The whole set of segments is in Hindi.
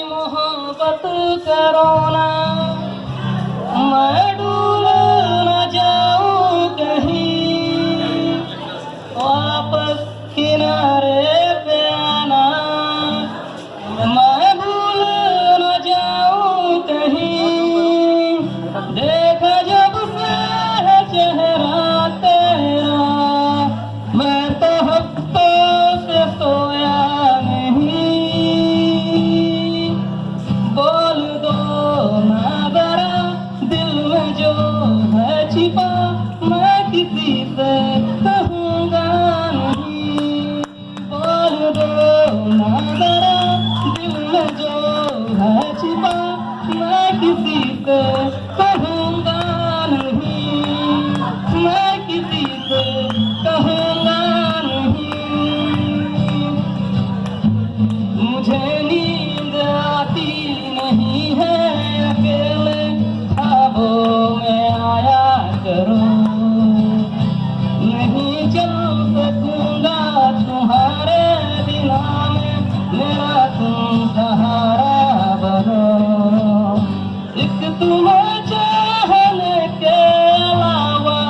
मोहब्बत करो ना, मैं डूब न जाऊं कहीं, वापस किनारे पे आना, मैं भूल न जाऊं कहीं। देखा जब से है चेहरा तेरा, मैं तो हफ्तों से सोया नहीं। बोल दो ना जरा दिल में जो है छिपा, मैं किसी से कहूँगा नहीं। बोल दो ना जरा दिल में जो है छिपा, मैं किसी से कहूँगा नहीं, मैं किसी से कहूँगा नहीं। मुझे नींद आती नहीं है, अकेले ख्वाबों में आया करो। नहीं चल सकूंगा तुम्हारे बिना में, मेरा तुम सहारा बनो। एक तुम्हें चाहने के अलावा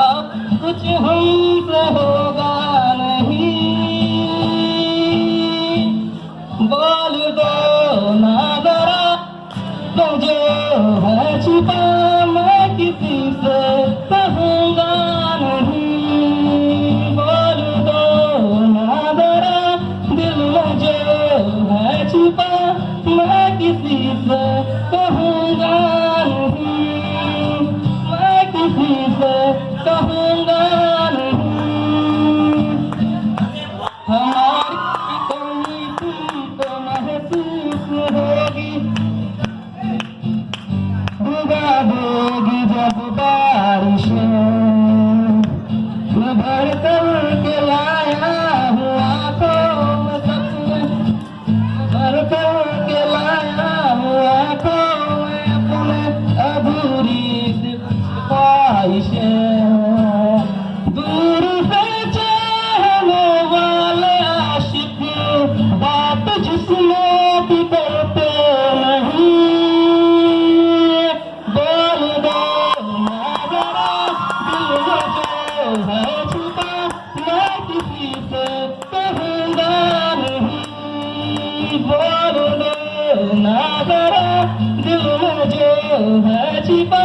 अब कुछ हमसे होगा नहीं। बोल दो ना जरा तो जो है छिपा, मैं किसी से कहूँगा नहीं। बोल दो ना जरा दिल में जो है छिपा, मैं किसी से कहूँगा नहीं, मैं किसी से कहूँगा नहीं। हमारी कमी तुमको महसूस होगी, डूबा देगी जब बारिशें। भर कर के लाया हूँ आँखों में सपने, भर कर के लाया हूँ आँखों में अपने अधूरी सी ख्वाहिशें। दूर से चाहने वाले आशिक बात जिसमें भी करते नहीं। बोल दो ना जरा दिल में जो है छुपा, मैं किसी से कहूँगा नहीं। बोल दो ना जरा दिल में जो है छिपा,